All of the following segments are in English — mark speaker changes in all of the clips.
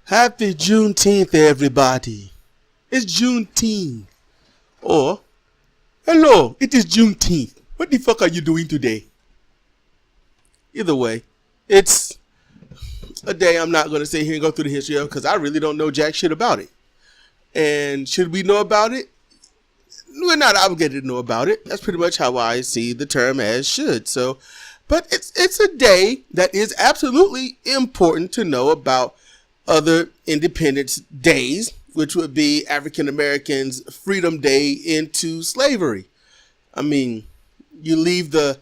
Speaker 1: Happy Juneteenth, everybody. It's Juneteenth. Or, hello, it is Juneteenth. What the fuck are you doing today? Either way, it's a day I'm not going to sit here and go through the history of because I really don't know jack shit about it. And should we know about it? We're not obligated to know about it. That's pretty much how I see the term as should. So, but it's a day that is absolutely important to know about other Independence Days, which would be African Americans' Freedom Day into slavery. I mean, you leave the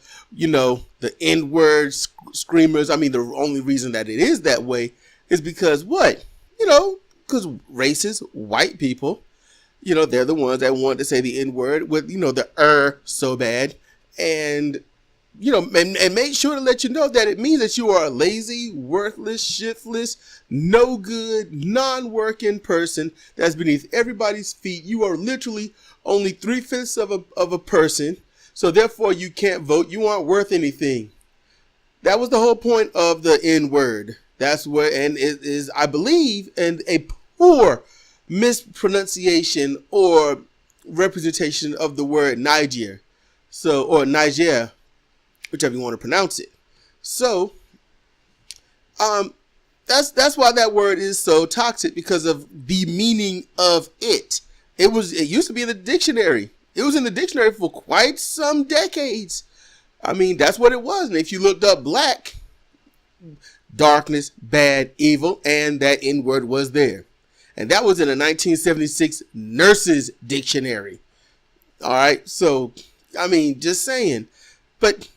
Speaker 1: N-word screamers. I mean, the only reason that it is that way is because what? Because racist white people, they're the ones that want to say the N-word with, the so bad. And, and make sure to let you know that it means that you are a lazy, worthless, shiftless, no good, non-working person that's beneath everybody's feet. You are literally only 3/5 of a person. So therefore you can't vote. You aren't worth anything. That was the whole point of the N-word. That's where, and it is, I believe, and a poor mispronunciation or representation of the word Niger. So, or Niger, whichever you want to pronounce it. So, that's why that word is so toxic, because of the meaning of it. It used to be in the dictionary. It was in the dictionary for quite some decades. I mean, that's what it was. And if you looked up black, darkness, bad, evil, and that N-word was there. And that was in a 1976 nurses dictionary. All right. So, I mean, just saying. But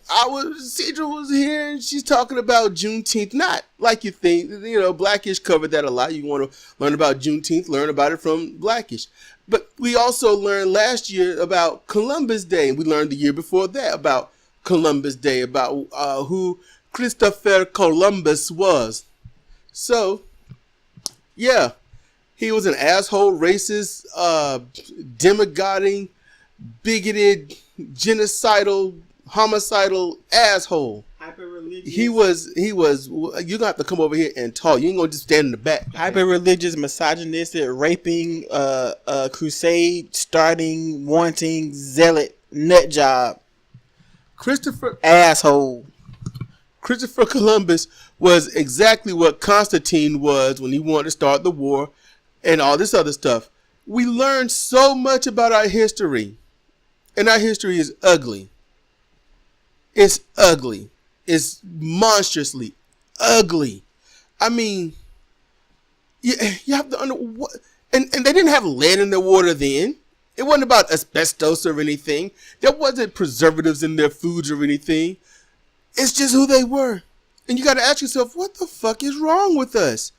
Speaker 1: Sidra was here and she's talking about Juneteenth. Not like you think, Blackish covered that a lot. You want to learn about Juneteenth, learn about it from Blackish. But we also learned last year about Columbus Day. We learned the year before that about Columbus Day, about who Christopher Columbus was. So, yeah, he was an asshole, racist, demagoguing, bigoted, genocidal, homicidal asshole.
Speaker 2: Hyper-religious.
Speaker 1: He was, you're going to have to come over here and talk. You ain't going to just stand in the back.
Speaker 2: Hyper-religious, misogynistic, raping, crusade, starting, wanting, zealot, nut job. Asshole.
Speaker 1: Christopher Columbus was exactly what Constantine was when he wanted to start the war and all this other stuff. We learned so much about our history, and our history is ugly. It's ugly. It's monstrously ugly. I mean, you have to and they didn't have lead in their water then. It wasn't about asbestos or anything. There wasn't preservatives in their foods or anything. It's just who they were. And you got to ask yourself, what the fuck is wrong with us?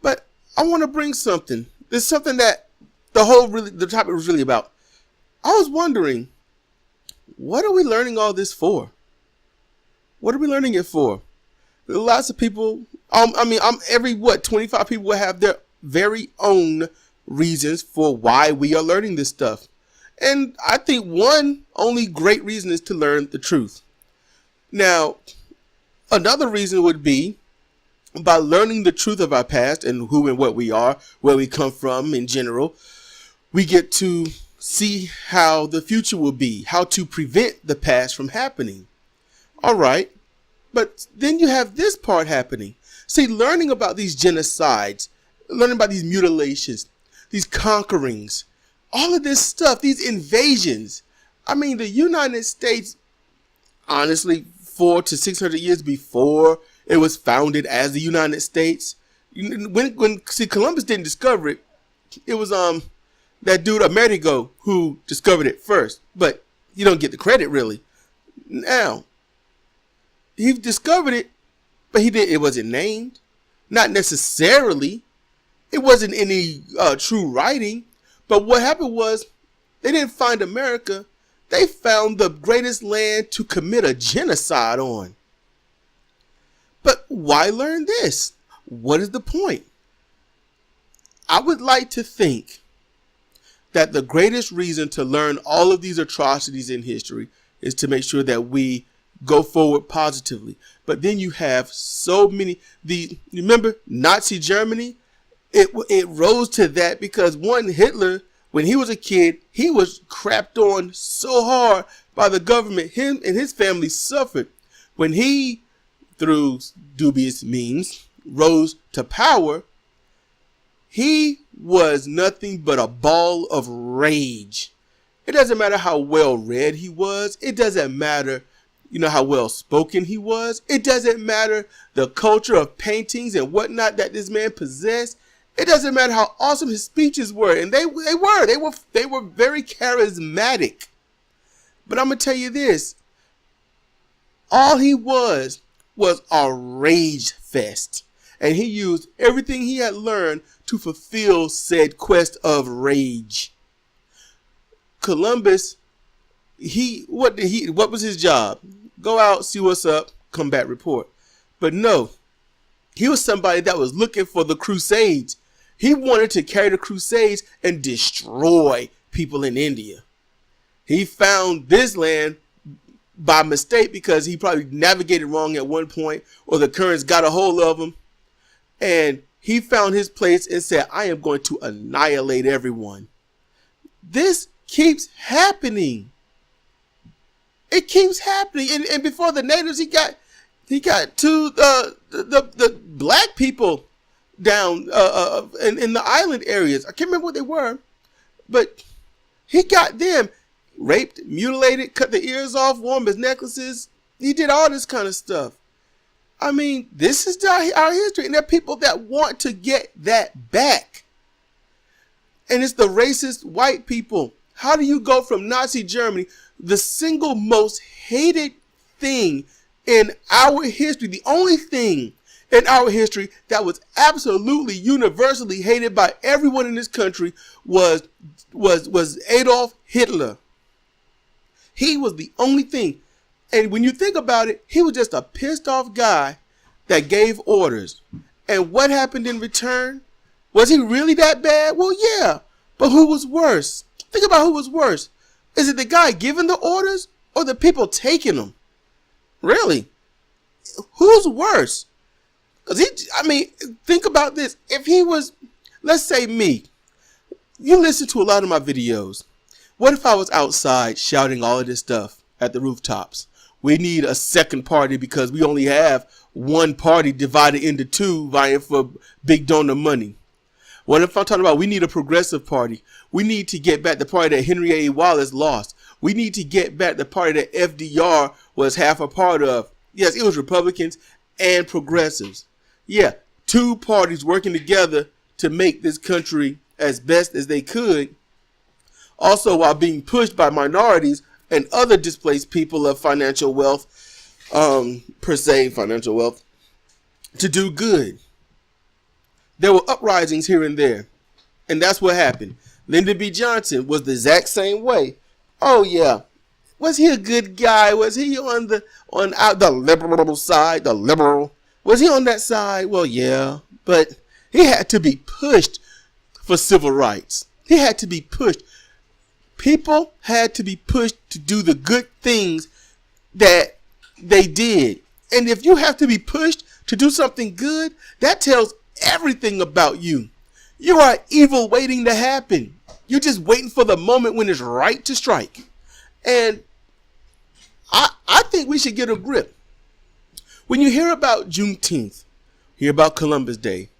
Speaker 1: But I want to bring something. There's something that the topic was really about. I was wondering, what are we learning all this for? What are we learning it for? Lots of people, 25 people will have their very own reasons for why we are learning this stuff. And I think one only great reason is to learn the truth. Now, another reason would be by learning the truth of our past and who and what we are, where we come from in general, we get to see how the future will be, how to prevent the past from happening. All right. But then you have this part happening. See, learning about these genocides, learning about these mutilations, these conquerings, all of this stuff, these invasions. I mean, the United States, honestly, 400 to 600 years before it was founded as the United States, when Columbus didn't discover it, it was that dude Amerigo who discovered it first. But you don't get the credit really. Now, he discovered it, but it wasn't named. Not necessarily. It wasn't any true writing. But what happened was they didn't find America. They found the greatest land to commit a genocide on. But why learn this? What is the point? I would like to think that the greatest reason to learn all of these atrocities in history is to make sure that we go forward positively. But then you have so many, remember Nazi Germany? it rose to that because one, Hitler, when he was a kid, he was crapped on so hard by the government. Him and his family suffered. When he, through dubious means, rose to power, he was nothing but a ball of rage. It doesn't matter how well read he was. It doesn't matter, how well spoken he was. It doesn't matter the culture of paintings and whatnot that this man possessed. It doesn't matter how awesome his speeches were. And they were very charismatic. But I'm going to tell you this. All he was a rage fest. And he used everything he had learned to fulfill said quest of rage. Columbus, what was his job? Go out, see what's up, come back, report. But no, he was somebody that was looking for the Crusades. He wanted to carry the Crusades and destroy people in India. He found this land by mistake because he probably navigated wrong at one point, or the currents got a hold of him. And he found his place and said, I am going to annihilate everyone. This keeps happening. It keeps happening. And before the natives, he got to the black people down in the island areas. I can't remember what they were, but he got them raped, mutilated, cut the ears off, wore them as necklaces. He did all this kind of stuff. I mean, this is our history, and there are people that want to get that back. And it's the racist white people. How do you go from Nazi Germany, the single most hated thing in our history, the only thing in our history that was absolutely universally hated by everyone in this country was Adolf Hitler. He was the only thing. And when you think about it, he was just a pissed off guy that gave orders. And what happened in return? Was he really that bad? Well, yeah. But who was worse? Think about who was worse. Is it the guy giving the orders or the people taking them? Really? Who's worse? Because think about this. If he was, let's say me, you listen to a lot of my videos. What if I was outside shouting all of this stuff at the rooftops? We need a second party because we only have one party divided into two vying for big donor money. What if I'm talking about we need a progressive party? We need to get back the party that Henry A. Wallace lost. We need to get back the party that FDR was half a part of. Yes, it was Republicans and progressives. Yeah, two parties working together to make this country as best as they could. Also, while being pushed by minorities and other displaced people of financial wealth, financial wealth, to do good. There were uprisings here and there, and that's what happened. Lyndon B. Johnson was the exact same way. Oh yeah, was he a good guy? Was he on the liberal side? The liberal, was he on that side? Well, yeah, but he had to be pushed for civil rights. He had to be pushed. People had to be pushed to do the good things that they did. And if you have to be pushed to do something good, that tells everything about you. You are evil waiting to happen. You're just waiting for the moment when it's right to strike. And I think we should get a grip. When you hear about Juneteenth, hear about Columbus Day,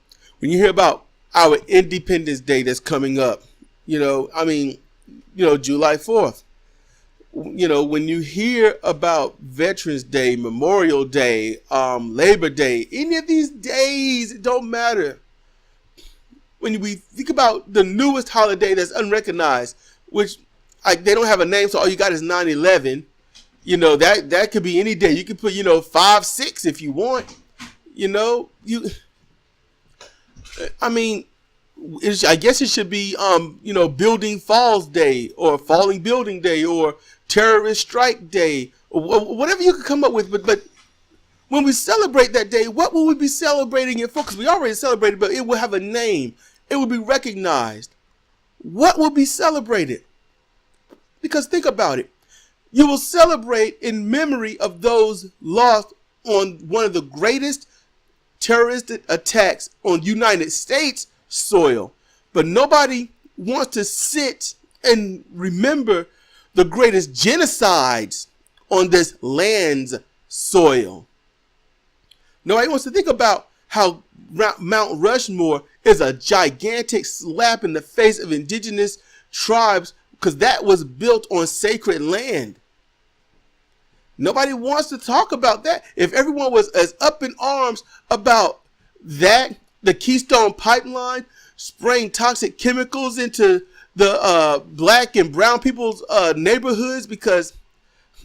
Speaker 1: when you hear about our Independence Day that's coming up, July 4th, when you hear about Veterans Day, Memorial Day, Labor Day, any of these days, it don't matter. When we think about the newest holiday that's unrecognized, which they don't have a name, so all you got is 9/11. That could be any day. You can put 5/6 if you want. I guess it should be Building Falls Day or Falling Building Day or Terrorist Strike Day or whatever you could come up with. But when we celebrate that day, what will we be celebrating it for? Because we already celebrated, but it will have a name. It will be recognized. What will be celebrated? Because think about it. You will celebrate in memory of those lost on one of the greatest terrorist attacks on United States soil. But nobody wants to sit and remember the greatest genocides on this land's soil. Nobody wants to think about how Mount Rushmore is a gigantic slap in the face of indigenous tribes because that was built on sacred land. Nobody wants to talk about that. If everyone was as up in arms about that, the Keystone Pipeline spraying toxic chemicals into the black and brown people's neighborhoods because,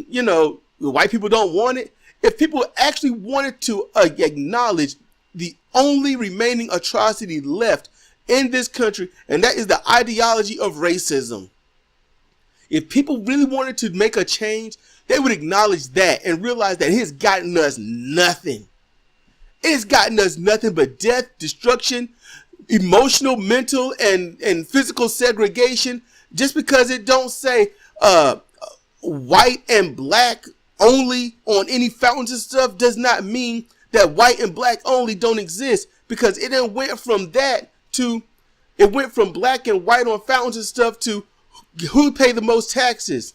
Speaker 1: you know, the white people don't want it. If people actually wanted to acknowledge the only remaining atrocity left in this country, and that is the ideology of racism. If people really wanted to make a change, they would acknowledge that and realize that it has gotten us nothing. It has gotten us nothing but death, destruction, emotional, mental, and physical segregation. Just because it don't say white and black only on any fountains and stuff does not mean that white and black only don't exist, because it then went from that to, it went from black and white on fountains and stuff to who pay the most taxes.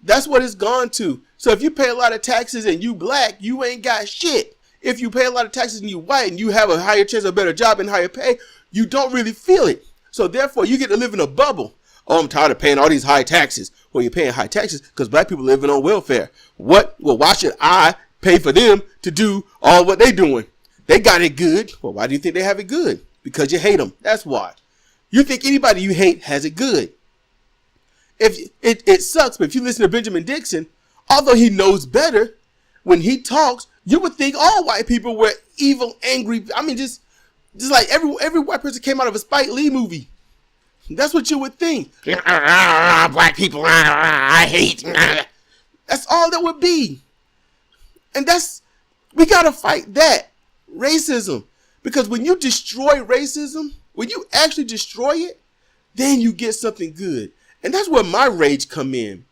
Speaker 1: That's what it's gone to. So if you pay a lot of taxes and you black, you ain't got shit. If you pay a lot of taxes and you white and you have a higher chance of a better job and higher pay, you don't really feel it. So therefore you get to live in a bubble. Oh, I'm tired of paying all these high taxes. Well, you're paying high taxes because black people living on welfare. What? Well, why should I pay for them to do all what they doing? They got it good. Well, why do you think they have it good? Because you hate them. That's why. You think anybody you hate has it good. If it sucks, but if you listen to Benjamin Dixon, although he knows better, when he talks, you would think all white people were evil, angry. I mean, just like every white person came out of a Spike Lee movie. That's what you would think. Black people, I hate. That's all that would be. And we got to fight that racism. Because when you destroy racism, when you actually destroy it, then you get something good. And that's where my rage come in.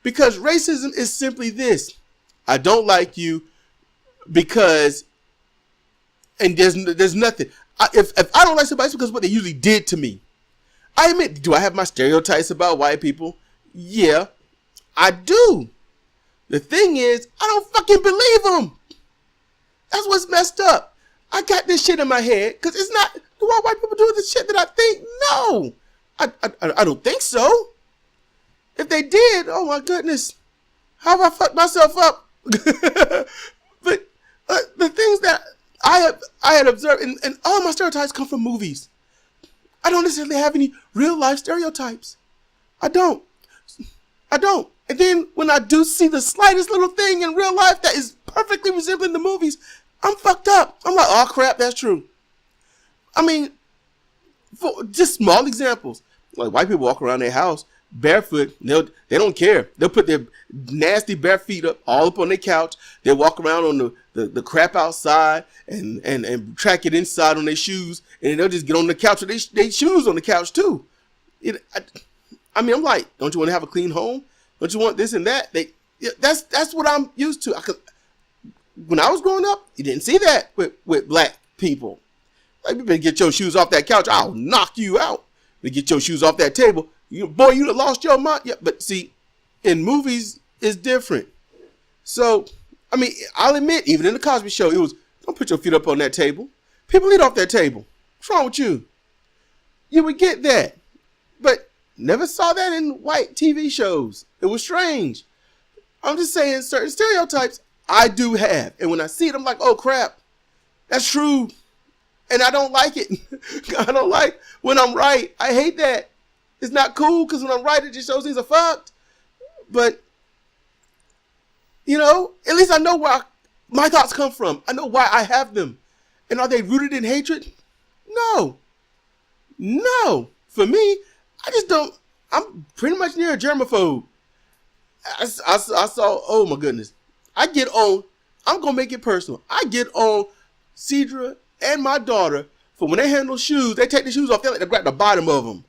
Speaker 1: Because racism is simply this. I don't like you because, and there's nothing. If I don't like somebody, it's because of what they usually did to me. I admit, do I have my stereotypes about white people? Yeah, I do. The thing is, I don't fucking believe them. That's what's messed up. I got this shit in my head because it's not, do all white people do the shit that I think? No, I don't think so. If they did, oh my goodness, how have I fucked myself up? But the things that I had observed, and all my stereotypes come from movies. I don't necessarily have any real life stereotypes. I don't. And then when I do see the slightest little thing in real life that is perfectly resembling the movies, I'm fucked up. I'm like, oh crap, that's true. I mean, for just small examples, like white people walk around their house barefoot. They don't care. They'll put their nasty bare feet all up on their couch. They walk around on the crap outside and track it inside on their shoes, and they'll just get on the couch with their shoes on the couch too. I mean, I'm like, don't you want to have a clean home? Don't you want this and that? That's what I'm used to. When I was growing up, you didn't see that with black people. Like, you better get your shoes off that couch. I'll knock you out. You get your shoes off that table. You'd have lost your mind. Yeah, but see, in movies, it's different. So, I mean, I'll admit, even in the Cosby Show, it was, don't put your feet up on that table. People eat off that table. What's wrong with you? You would get that. But never saw that in white TV shows. It was strange. I'm just saying, certain stereotypes I do have. And when I see it, I'm like, oh, crap. That's true. And I don't like it. I don't like when I'm right. I hate that. It's not cool because when I'm right, it just shows things are fucked. But, you know, at least I know where my thoughts come from. I know why I have them. And are they rooted in hatred? No. For me, I just don't. I'm pretty much near a germaphobe. I saw, oh my goodness. I get on, I'm going to make it personal. I get on Sidra and my daughter for when they handle shoes, they take the shoes off, they like to grab the bottom of them.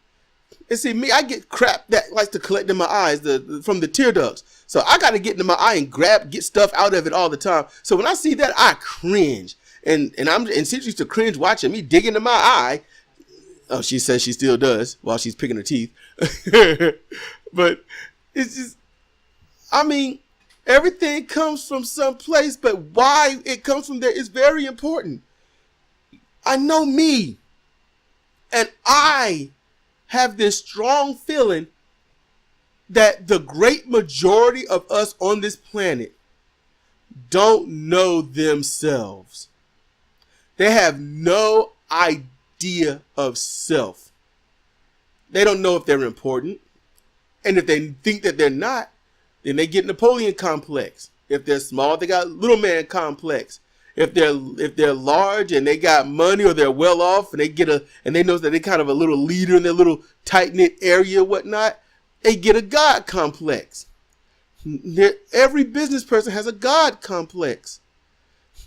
Speaker 1: And see, me, I get crap that likes to collect in my eyes from the tear ducts. So I got to get into my eye and get stuff out of it all the time. So when I see that, I cringe. And Sidra used to cringe watching me dig into my eye. Oh, she says she still does while she's picking her teeth. But it's just, I mean, everything comes from some place, but why it comes from there is very important. I know me, and I have this strong feeling that the great majority of us on this planet don't know themselves. They have no idea of self. They don't know if they're important. And if they think that they're not, then they get Napoleon complex. If they're small, they got little man complex. If they're large and they got money or they're well off and they know that they're kind of a little leader in their little tight knit area, whatnot, they get a God complex. Every business person has a God complex.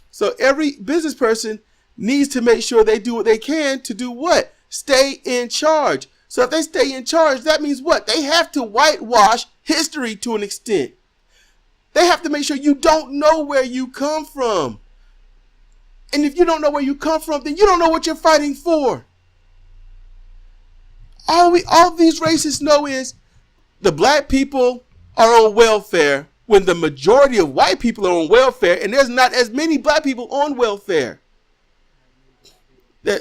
Speaker 1: So every business person needs to make sure they do what they can to do what? Stay in charge. So if they stay in charge, that means what? They have to whitewash history to an extent. They have to make sure you don't know where you come from. And if you don't know where you come from, then you don't know what you're fighting for. All these racists know is the black people are on welfare when the majority of white people are on welfare, and there's not as many black people on welfare.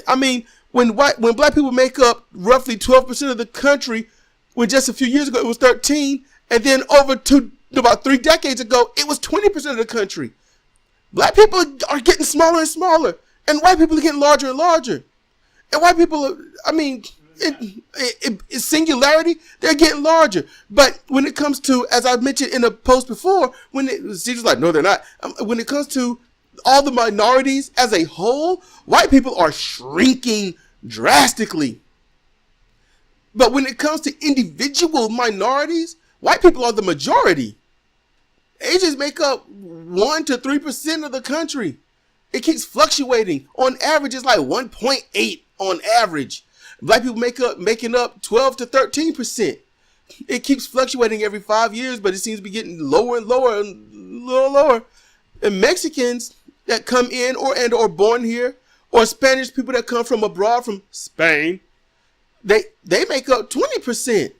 Speaker 1: I mean, when black people make up roughly 12% of the country, when just a few years ago it was 13, and then about 3 decades ago it was 20% of the country. Black people are getting smaller and smaller, and white people are getting larger and larger. And white people, it's singularity, they're getting larger. But when it comes to, as I mentioned in a post before, she's like, no, they're not. When it comes to all the minorities as a whole, white people are shrinking drastically. But when it comes to individual minorities, white people are the majority. They just make up 1 to 3% of the country. It keeps fluctuating. On average, it's like 1.8 on average. Black people making up 12 to 13%. It keeps fluctuating every 5 years, but it seems to be getting lower and lower and lower. And Mexicans that come in or born here, or Spanish people that come from abroad from Spain, they make up 20%.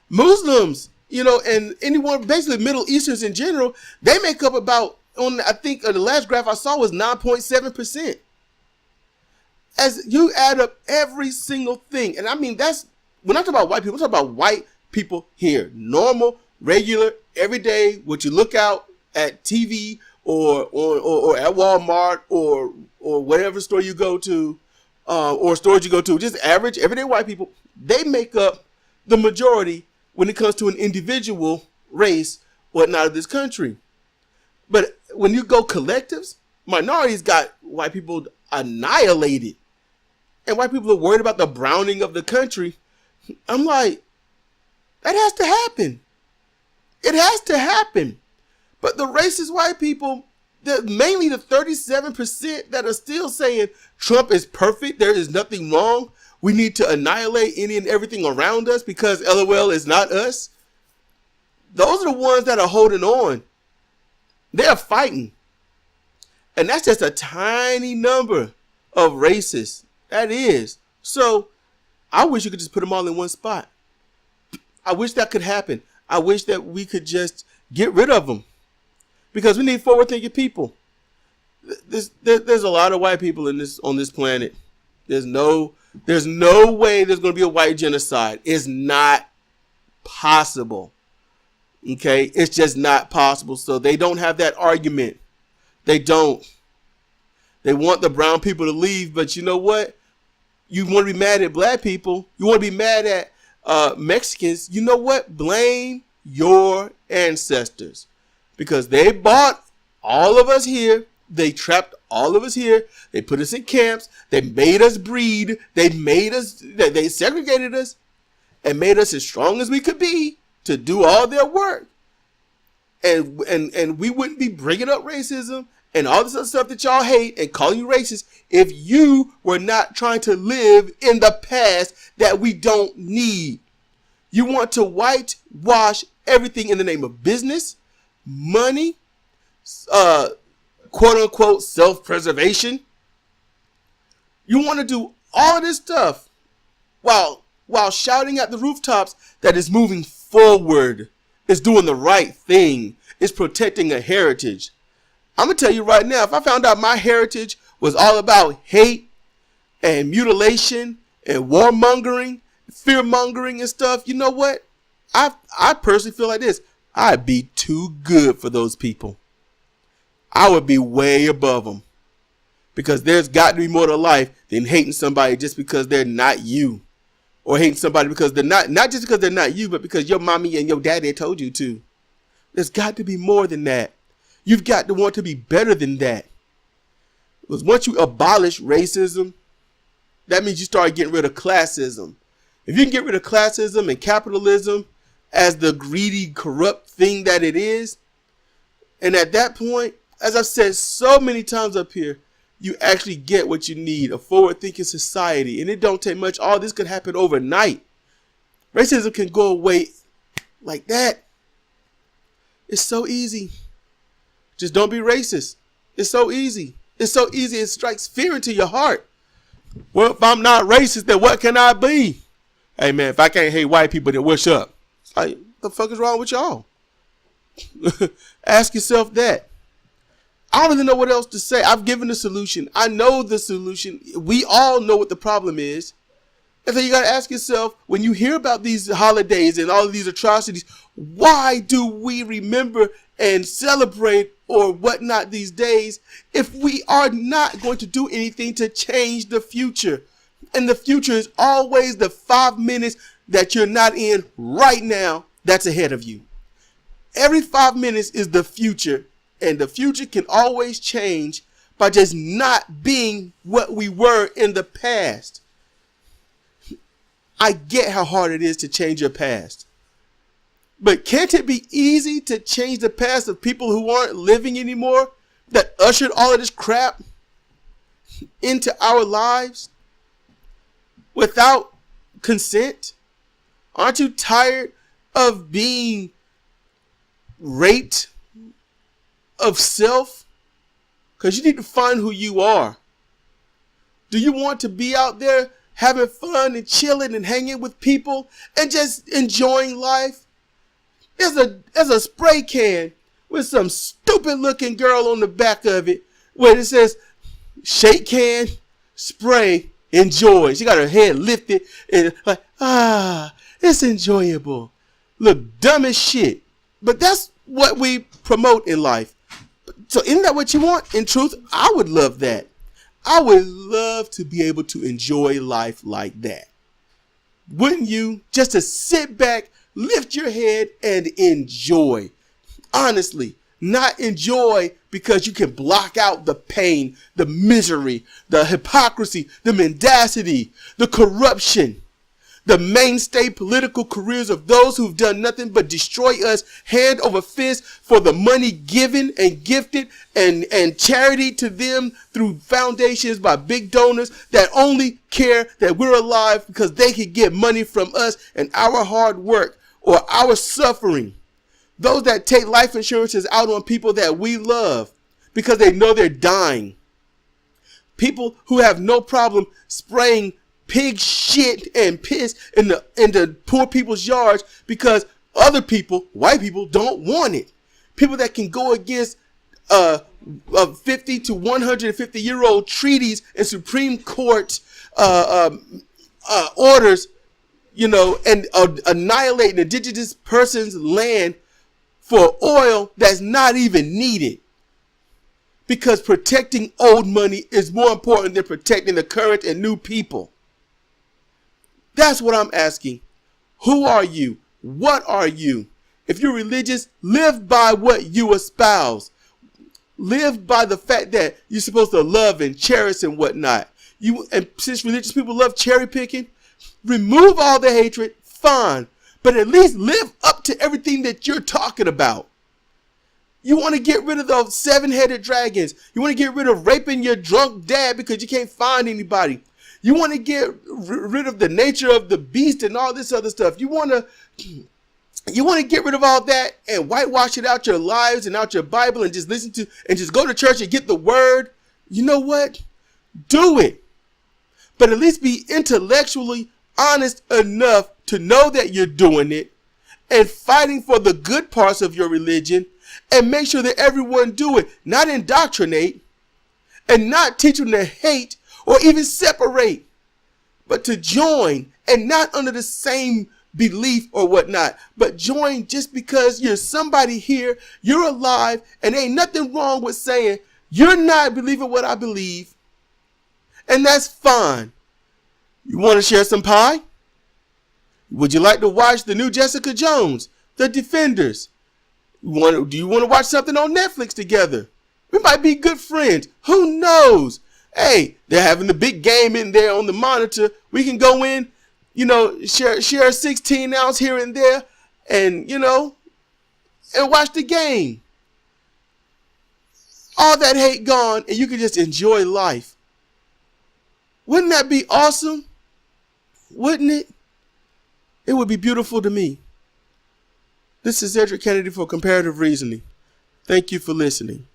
Speaker 1: Muslims, and anyone, basically Middle Easterns in general, they make up about, I think the last graph I saw was 9.7%. As you add up every single thing, and I mean, when I talk about white people, I'm talking about white people here. Normal, regular, everyday, what you look out at TV or at Walmart or whatever store you go to, or stores you go to, just average, everyday white people, they make up the majority when it comes to an individual race, whatnot, of this country. But when you go collectives, minorities got white people annihilated. And white people are worried about the browning of the country. I'm like, that has to happen. It has to happen. But the racist white people, mainly the 37% that are still saying Trump is perfect, there is nothing wrong, we need to annihilate any and everything around us because LOL is not us. Those are the ones that are holding on. They're fighting. And that's just a tiny number of racists. That is. So I wish you could just put them all in one spot. I wish that could happen. I wish that we could just get rid of them. Because we need forward-thinking people. There's a lot of white people on this planet. There's no way there's going to be a white genocide. It's not possible. Okay? It's just not possible. So they don't have that argument. They don't. They want the brown people to leave, but you know what? You want to be mad at black people. You want to be mad at Mexicans. You know what? Blame your ancestors. Because they bought all of us here. They trapped all of us here. They put us in camps. They made us breed. They segregated us and made us as strong as we could be to do all their work. And we wouldn't be bringing up racism and all this other stuff that y'all hate and calling you racist if you were not trying to live in the past that we don't need. You want to whitewash everything in the name of business, money, quote unquote self-preservation. You want to do all of this stuff while shouting at the rooftops that is moving forward, is doing the right thing, is protecting a heritage. I'm going to tell you right now, if I found out my heritage was all about hate and mutilation and warmongering, fear-mongering and stuff, you know what? I personally feel like this. I'd be too good for those people. I would be way above them. Because there's got to be more to life than hating somebody just because they're not you. Or hating somebody because they're not just because they're not you, but because your mommy and your daddy told you to. There's got to be more than that. You've got to want to be better than that. Because once you abolish racism, that means you start getting rid of classism. If you can get rid of classism and capitalism as the greedy, corrupt thing that it is, and at that point, as I've said so many times up here, you actually get what you need, a forward-thinking society. And it don't take much. All this could happen overnight. Racism can go away like that. It's so easy. Just don't be racist. It's so easy. It's so easy. It strikes fear into your heart. Well, if I'm not racist, then what can I be? Hey, man, if I can't hate white people, then what's up? It's like, what the fuck is wrong with y'all? Ask yourself that. I don't really know what else to say. I've given the solution. I know the solution. We all know what the problem is. And so you got to ask yourself, when you hear about these holidays and all of these atrocities, why do we remember and celebrate or whatnot these days if we are not going to do anything to change the future? And the future is always the 5 minutes that you're not in right now that's ahead of you. Every 5 minutes is the future, and the future can always change by just not being what we were in the past. I get how hard it is to change your past. But can't it be easy to change the past of people who aren't living anymore, that ushered all of this crap into our lives without consent? Aren't you tired of being raped of self? Because you need to find who you are. Do you want to be out there having fun and chilling and hanging with people and just enjoying life? There's a spray can with some stupid looking girl on the back of it where it says shake can, spray, enjoy. She got her head lifted and like, it's enjoyable. Look dumb as shit. But that's what we promote in life. So isn't that what you want? In truth, I would love that. I would love to be able to enjoy life like that. Wouldn't you? Just to sit back, lift your head and enjoy. Honestly, not enjoy because you can block out the pain, the misery, the hypocrisy, the mendacity, the corruption, the mainstay political careers of those who've done nothing but destroy us hand over fist for the money given and gifted and charity to them through foundations by big donors that only care that we're alive because they can get money from us and our hard work or our suffering. Those that take life insurances out on people that we love because they know they're dying. People who have no problem spraying pig shit and piss in the poor people's yards because other people, white people, don't want it. People that can go against 50 to 150-year-old treaties and Supreme Court orders, and annihilate an indigenous person's land for oil that's not even needed. Because protecting old money is more important than protecting the current and new people. That's what I'm asking. Who are you? What are you? If you're religious, live by what you espouse. Live by the fact that you're supposed to love and cherish and whatnot. And since religious people love cherry picking, remove all the hatred, fine. But at least live up to everything that you're talking about. You want to get rid of those 7-headed dragons. You want to get rid of raping your drunk dad because you can't find anybody. You want to get rid of the nature of the beast and all this other stuff. You want to get rid of all that and whitewash it out your lives and out your Bible and just listen to and just go to church and get the word. You know what? Do it. But at least be intellectually honest enough to know that you're doing it and fighting for the good parts of your religion, and make sure that everyone do it, not indoctrinate and not teach them to hate or even separate, but to join, and not under the same belief or whatnot, but join just because you're somebody here, you're alive, and ain't nothing wrong with saying you're not believing what I believe, and that's fine. You want to share some pie? Would you like to watch the new Jessica Jones, The Defenders? Do you want to watch something on Netflix together? We might be good friends. Who knows? Hey, they're having the big game in there on the monitor. We can go in, share a 16 ounce here and there, and, and watch the game. All that hate gone, and you can just enjoy life. Wouldn't that be awesome? Wouldn't it? It would be beautiful to me. This is Cedric Kennedy for Comparative Reasoning. Thank you for listening.